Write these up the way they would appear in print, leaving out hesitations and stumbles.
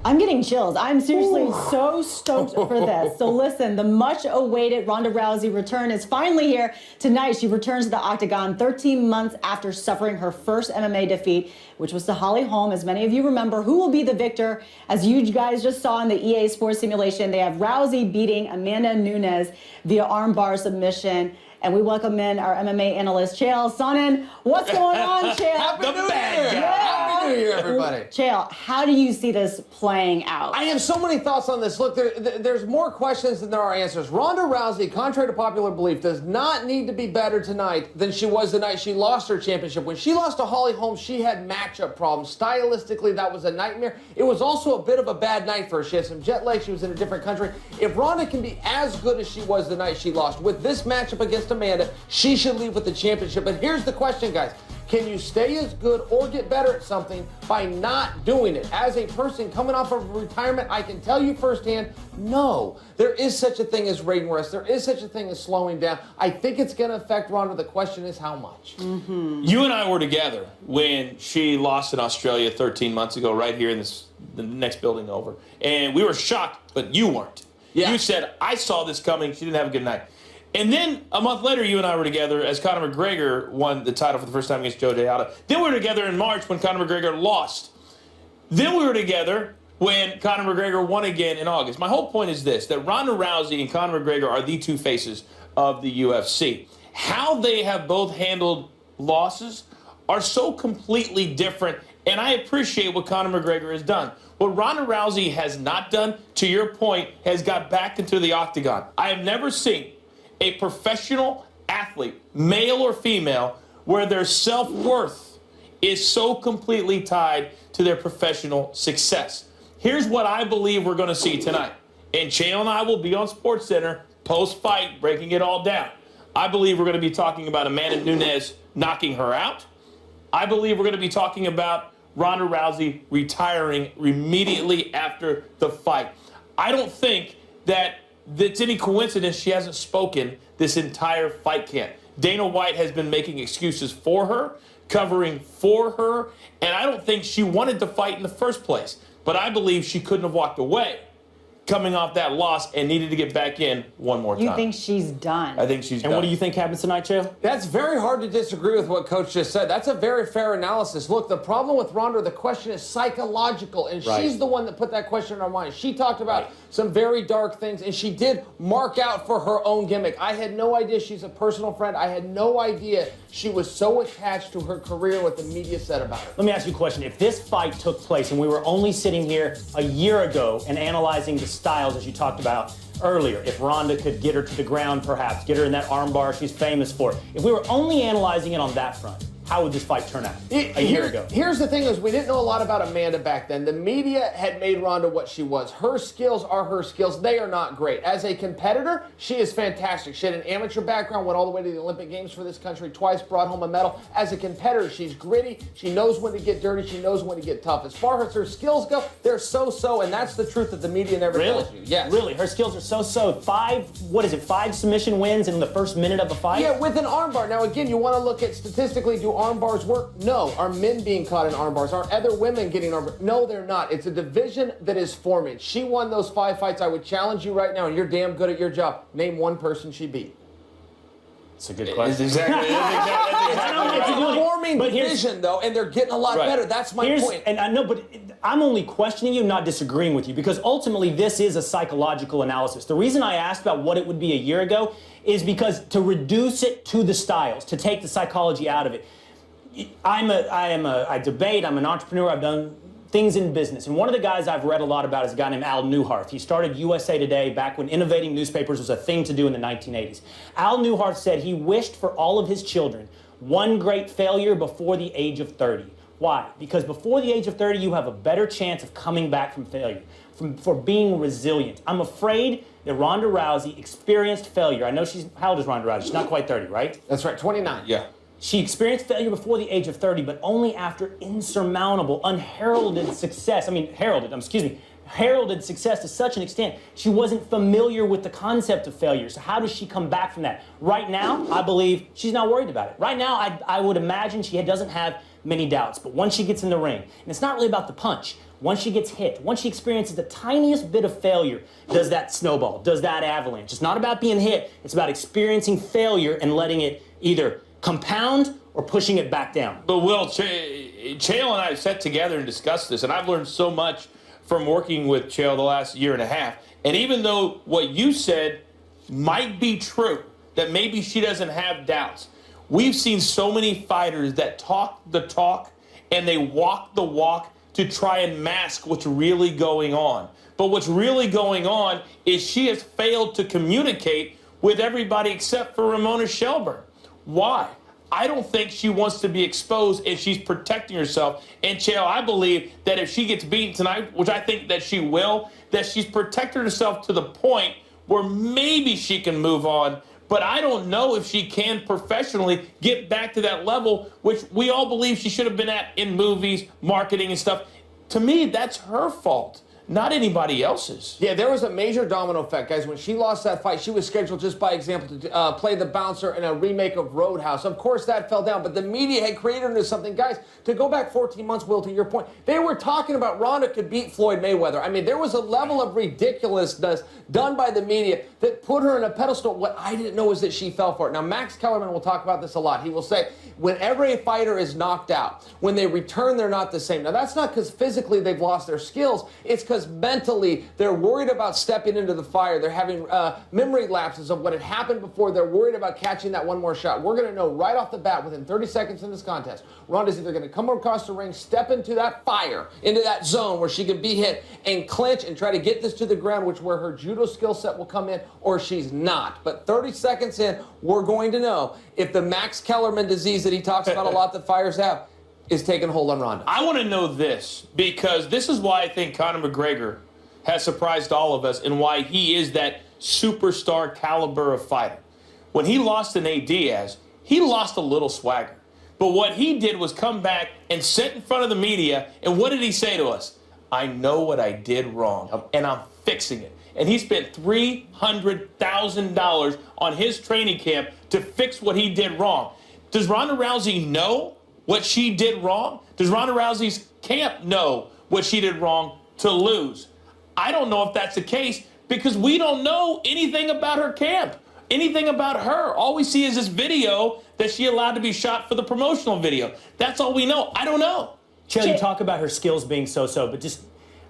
I'm getting chills. I'm seriously so stoked for this. So listen, the much-awaited Ronda Rousey return is finally here. Tonight, she returns to the octagon 13 months after suffering her first MMA defeat, which was to Holly Holm. As many of you remember, who will be the victor? As you guys just saw in the EA Sports simulation, they have Rousey beating Amanda Nunes via armbar submission. And we welcome in our MMA analyst, Chael Sonnen. What's going on, Chael? Happy New Year! Happy New Year, everybody. Chael, how do you see this playing out? I have so many thoughts on this. Look, there's more questions than there are answers. Ronda Rousey, contrary to popular belief, does not need to be better tonight than she was the night she lost her championship. When she lost to Holly Holm, she had matchup problems. Stylistically, that was a nightmare. It was also a bit of a bad night for her. She had some jet lag. She was in a different country. If Ronda can be as good as she was the night she lost, with this matchup against Amanda, she should leave with the championship. But here's the question, guys. Can you stay as good or get better at something by not doing it? As a person coming off of retirement, I can tell you firsthand, no. There is such a thing as rain rest. There is such a thing as slowing down. I think it's going to affect Ronda. The question is how much. You and I were together when she lost in Australia 13 months ago, right here in the next building over. And we were shocked, but you weren't. Yeah. You said, I saw this coming. She didn't have a good night. And then a month later, you and I were together as Conor McGregor won the title for the first time against Joe Deotta. Then we were together in March when Conor McGregor lost. Then we were together when Conor McGregor won again in August. My whole point is this, that Ronda Rousey and Conor McGregor are the two faces of the UFC. How they have both handled losses are so completely different, and I appreciate what Conor McGregor has done. What Ronda Rousey has not done, to your point, has got back into the octagon. I have never seen a professional athlete, male or female, where their self-worth is so completely tied to their professional success. Here's what I believe we're going to see tonight. And Chael and I will be on SportsCenter post-fight, breaking it all down. I believe we're going to be talking about Amanda Nunes knocking her out. I believe we're going to be talking about Ronda Rousey retiring immediately after the fight. I don't think that it's any coincidence she hasn't spoken this entire fight camp. Dana White has been making excuses for her, covering for her, and I don't think she wanted to fight in the first place. But I believe she couldn't have walked away coming off that loss and needed to get back in one more time. You think she's done? I think she's done. And what do you think happens tonight, Chael? That's very hard to disagree with what Coach just said. That's a very fair analysis. Look, the problem with Ronda, the question is psychological, and she's the one that put that question in our mind. She talked about some very dark things, and she did mark out for her own gimmick. I had no idea she's a personal friend. I had no idea she was so attached to her career, what the media said about her. Let me ask you a question. If this fight took place and we were only sitting here a year ago and analyzing the styles, as you talked about earlier, if Ronda could get her to the ground, perhaps, get her in that armbar she's famous for, if we were only analyzing it on that front, how would this fight turn out a year ago? Here's the thing is we didn't know a lot about Amanda back then. The media had made Ronda what she was. Her skills are her skills. They are not great. As a competitor, she is fantastic. She had an amateur background, went all the way to the Olympic Games for this country twice, brought home a medal. As a competitor, she's gritty. She knows when to get dirty. She knows when to get tough. As far as her skills go, they're so-so, and that's the truth that the media never tells you. Yes. Really? Her skills are so-so. Five submission wins in the first minute of a fight? Yeah, with an armbar. Now, again, you want to look at statistically, do armbars work? No. Are men being caught in armbars? Are other women getting armbars? No, they're not. It's a division that is forming. She won those 5 fights. I would challenge you right now, and you're damn good at your job. Name one person she beat. It's a good question. It's a forming division, though, and they're getting a lot better. That's my point. And I know, but I'm only questioning you, not disagreeing with you, because ultimately this is a psychological analysis. The reason I asked about what it would be a year ago is because to reduce it to the styles, to take the psychology out of it. I debate, I'm an entrepreneur, I've done things in business. And one of the guys I've read a lot about is a guy named Al Newhart. He started USA Today back when innovating newspapers was a thing to do in the 1980s. Al Newhart said he wished for all of his children one great failure before the age of 30. Why? Because before the age of 30, you have a better chance of coming back from failure, for being resilient. I'm afraid that Ronda Rousey experienced failure. I know how old is Ronda Rousey? She's not quite 30, right? That's right, 29. Yeah. She experienced failure before the age of 30, but only after insurmountable, unheralded success. Heralded success to such an extent she wasn't familiar with the concept of failure. So how does she come back from that? Right now, I believe she's not worried about it. Right now, I would imagine she doesn't have many doubts. But once she gets in the ring, and it's not really about the punch. once she gets hit, once she experiences the tiniest bit of failure, does that snowball, does that avalanche. It's not about being hit, it's about experiencing failure and letting it either compound or pushing it back down. But Will, Chael and I sat together and discussed this, and I've learned so much from working with Chael the last year and a half. And even though what you said might be true, that maybe she doesn't have doubts, we've seen so many fighters that talk the talk and they walk the walk to try and mask what's really going on. But what's really going on is she has failed to communicate with everybody except for Ramona Shelburne. Why? I don't think she wants to be exposed, and she's protecting herself. And Chael, I believe that if she gets beaten tonight, which I think that she will, that she's protected herself to the point where maybe she can move on. But I don't know if she can professionally get back to that level, which we all believe she should have been at in movies, marketing, and stuff. To me, that's her fault, not anybody else's. Yeah, there was a major domino effect, guys. When she lost that fight, she was scheduled, just by example, to play the bouncer in a remake of Roadhouse. Of course, that fell down, but the media had created her into something. Guys, to go back 14 months, Will, to your point, they were talking about Ronda could beat Floyd Mayweather. I mean, there was a level of ridiculousness done by the media that put her in a pedestal. What I didn't know is that she fell for it. Now, Max Kellerman will talk about this a lot. He will say, whenever a fighter is knocked out, when they return, they're not the same. Now, that's not because physically they've lost their skills. It's because mentally they're worried about stepping into the fire. They're having memory lapses of what had happened before. They're worried about catching that one more shot. We're going to know right off the bat, within 30 seconds in this contest, Ronda's either going to come across the ring, step into that fire, into that zone where she can be hit and clinch and try to get this to the ground, which where her judo skill set will come in, or she's not. But 30 seconds in, we're going to know if the Max Kellerman disease that he talks about a lot that fighters have is taking hold on Ronda. I want to know this, because this is why I think Conor McGregor has surprised all of us and why he is that superstar caliber of fighter. When he lost to Nate Diaz, he lost a little swagger. But what he did was come back and sit in front of the media, and what did he say to us? I know what I did wrong, and I'm fixing it. And he spent $300,000 on his training camp to fix what he did wrong. Does Ronda Rousey know what she did wrong? Does Ronda Rousey's camp know what she did wrong to lose? I don't know if that's the case, because we don't know anything about her camp, anything about her. All we see is this video that she allowed to be shot for the promotional video. That's all we know. I don't know. Chael, you talk about her skills being so-so, but just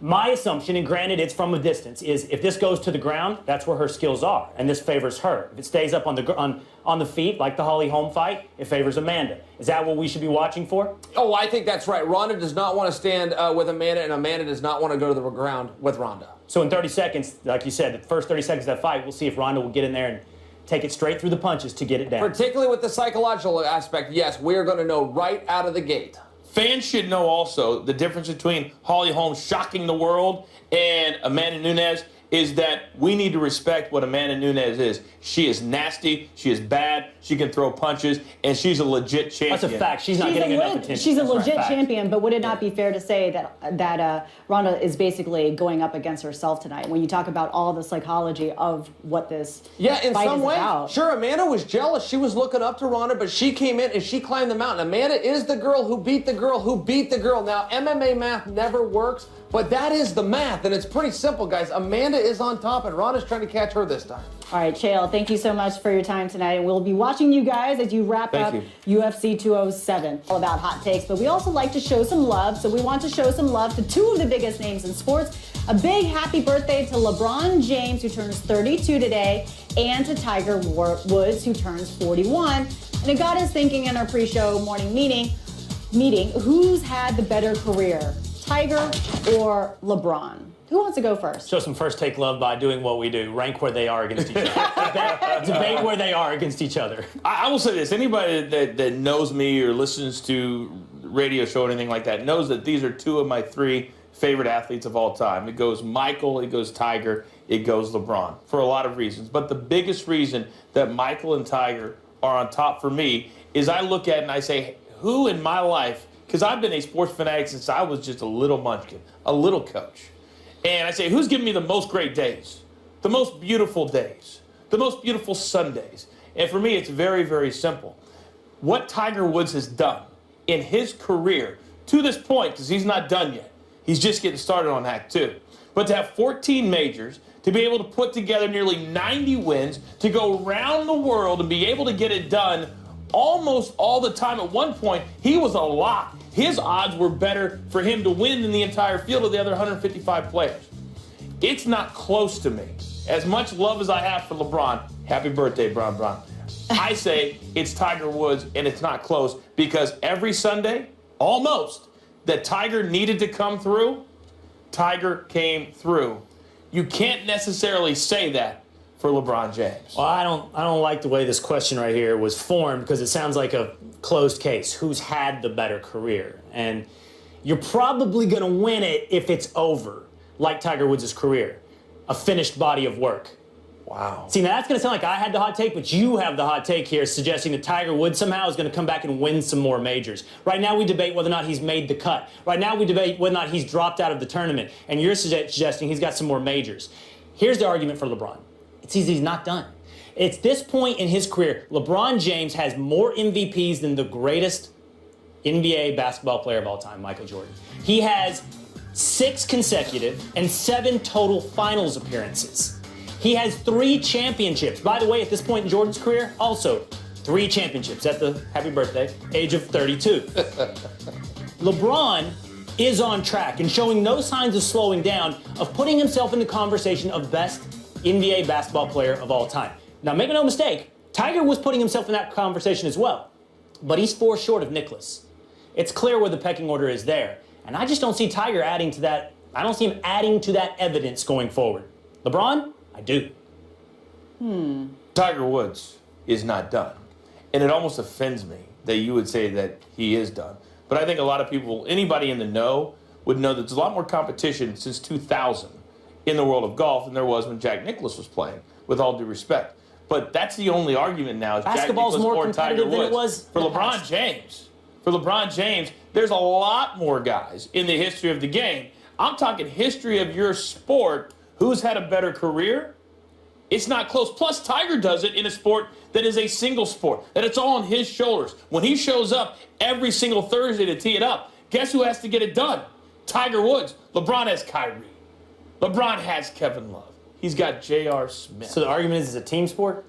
my assumption, and granted it's from a distance, is if this goes to the ground, that's where her skills are, and this favors her. If it stays up on the feet, like the Holly Holm fight, it favors Amanda. Is that what we should be watching for? Oh, I think that's right. Ronda does not want to stand with Amanda, and Amanda does not want to go to the ground with Ronda. So in 30 seconds, like you said, the first 30 seconds of that fight, we'll see if Ronda will get in there and take it straight through the punches to get it down. Particularly with the psychological aspect, yes, we're going to know right out of the gate. Fans should know also the difference between Holly Holm shocking the world and Amanda Nunes is that we need to respect what Amanda Nunes is. She is nasty, she is bad, she can throw punches, and she's a legit champion. That's a fact. She's not getting enough attention. She's a That's legit right. champion, but would it not be fair to say that Ronda is basically going up against herself tonight when you talk about all the psychology of what this in fight some is way, about? sure, Amanda was jealous. She was looking up to Ronda, but she came in and she climbed the mountain. Amanda is the girl who beat the girl who beat the girl. Now, MMA math never works, but that is the math, and it's pretty simple, guys. Amanda is on top, and Ronda's trying to catch her this time. All right, Chael, thank you so much for your time tonight. And we'll be watching you guys as you wrap up UFC 207. All about hot takes, but we also like to show some love. So we want to show some love to two of the biggest names in sports. A big happy birthday to LeBron James, who turns 32 today, and to Tiger Woods, who turns 41. And it got us thinking in our pre-show morning meeting, who's had the better career, Tiger or LeBron? Who wants to go first? Show some first take love by doing what we do. Rank where they are against each other. Debate where they are against each other. I will say this. Anybody that knows me or listens to radio show or anything like that knows that these are two of my three favorite athletes of all time. It goes Michael, it goes Tiger, it goes LeBron, for a lot of reasons. But the biggest reason that Michael and Tiger are on top for me is I look at it and I say, who in my life, because I've been a sports fanatic since I was just a little munchkin, a little coach. And I say, who's given me the most great days, the most beautiful days, the most beautiful Sundays? And for me, it's very, very simple. What Tiger Woods has done in his career to this point, because he's not done yet, He's just getting started on Act 2. But to have 14 majors, to be able to put together nearly 90 wins, to go around the world and be able to get it done almost all the time. At one point, he was a lock. His odds were better for him to win than the entire field of the other 155 players. It's not close to me. As much love as I have for LeBron, happy birthday, Bron. I say it's Tiger Woods, and it's not close, because every Sunday, almost, that Tiger needed to come through, Tiger came through. You can't necessarily say that for LeBron James. Well, I don't like the way this question right here was formed, because it sounds like a closed case. Who's had the better career? And you're probably going to win it if it's over, like Tiger Woods' career, a finished body of work. Wow. See, now that's going to sound like I had the hot take, but you have the hot take here suggesting that Tiger Woods somehow is going to come back and win some more majors. Right now we debate whether or not he's made the cut. Right now we debate whether or not he's dropped out of the tournament. And you're suggesting he's got some more majors. Here's the argument for LeBron. It's easy, he's not done. It's this point in his career, LeBron James has more MVPs than the greatest NBA basketball player of all time, Michael Jordan. He has 6 consecutive and 7 total finals appearances. He has 3 championships. By the way, at this point in Jordan's career, also 3 championships at the, happy birthday, age of 32. LeBron is on track and showing no signs of slowing down, of putting himself in the conversation of best NBA basketball player of all time. Now, make no mistake, Tiger was putting himself in that conversation as well, but he's 4 short of Nicklaus. It's clear where the pecking order is there, and I just don't see Tiger adding to that. I don't see him adding to that evidence going forward. LeBron, I do. Tiger Woods is not done. And it almost offends me that you would say that he is done. But I think a lot of people, anybody in the know, would know that there's a lot more competition since 2000 in the world of golf than there was when Jack Nicklaus was playing, with all due respect. But that's the only argument now, is Jack Basketball's Nicklaus more or Tiger competitive than Woods. it was For in the LeBron past. James. For LeBron James, there's a lot more guys in the history of the game. I'm talking history of your sport. Who's had a better career? It's not close. Plus, Tiger does it in a sport that is a single sport, that it's all on his shoulders. When he shows up every single Thursday to tee it up, guess who has to get it done? Tiger Woods. LeBron has Kyrie. LeBron has Kevin Love. He's got J.R. Smith. So the argument is it's a team sport?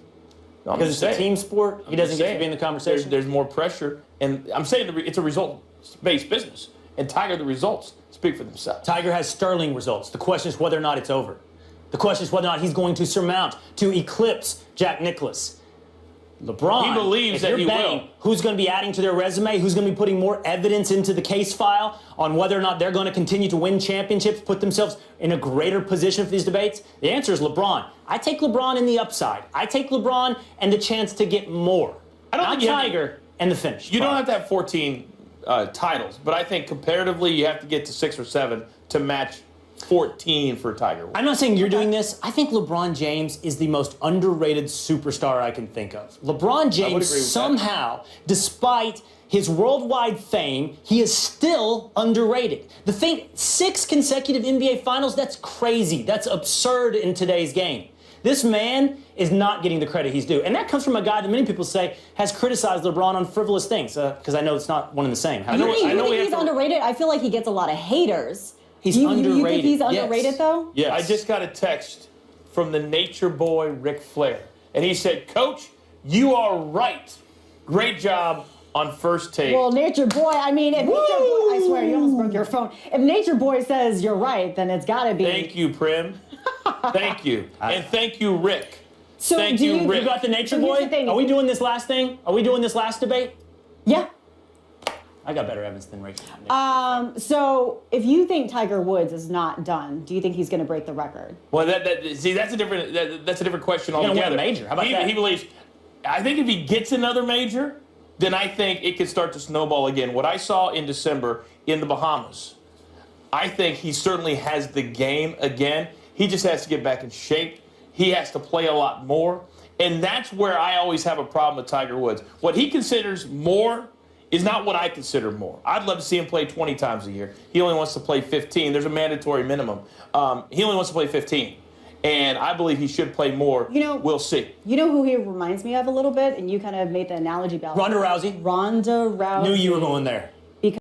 No, I'm Because just it's a saying. team sport, he doesn't get to be in the conversation? There's more pressure. And I'm saying it's a result-based business. And Tiger, the results speak for themselves. Tiger has sterling results. The question is whether or not it's over. The question is whether or not he's going to surmount, to eclipse Jack Nicklaus. LeBron, He believes if that you're he betting will. who's going to be adding to their resume, who's going to be putting more evidence into the case file on whether or not they're going to continue to win championships, put themselves in a greater position for these debates, the answer is LeBron. I take LeBron in the upside. I take LeBron and the chance to get more. I don't Not think you have to- Tiger and the finish. You don't have to have 14 titles, but I think comparatively you have to get to 6 or 7 to match 14 for Tiger Woods. I'm not saying you're doing this. I think LeBron James is the most underrated superstar I can think of. LeBron James agree with that. somehow, despite his worldwide fame, he is still underrated. The thing, 6 consecutive NBA finals, that's crazy. That's absurd in today's game. This man is not getting the credit he's due. And that comes from a guy that many people say has criticized LeBron on frivolous things, because I know it's not one and the same. I know You think we have he's to- underrated? I feel like he gets a lot of haters. He's You underrated. think he's Yes. underrated, though? Yes. I just got a text from the nature boy, Ric Flair. And he said, Coach, you are right. Great job on First Take. Well, Nature Boy, I mean, if Nature Boy, I swear, you almost broke your phone. If Nature Boy says you're right, then it's got to be. Thank you, Prim. Thank you. And thank you, Rick. So Thank do you, you, Rick. You got the nature So here's boy? the thing. Are we doing this last thing? Are we doing this last debate? Yeah. I got better evidence than Rachel. So if you think Tiger Woods is not done, do you think he's going to break the record? Well, see, that's a different question gonna win a altogether. major. How about he, that? He believes. I think if he gets another major, then I think it could start to snowball again. What I saw in December in the Bahamas, I think he certainly has the game again. He just has to get back in shape. He has to play a lot more. And that's where I always have a problem with Tiger Woods. What he considers more is not what I consider more. I'd love to see him play 20 times a year. He only wants to play 15. There's a mandatory minimum. He only wants to play 15. And I believe he should play more. You know, we'll see. You know who he reminds me of a little bit? And you kind of made the analogy about Ronda Rousey. Ronda Rousey. Knew you were going there.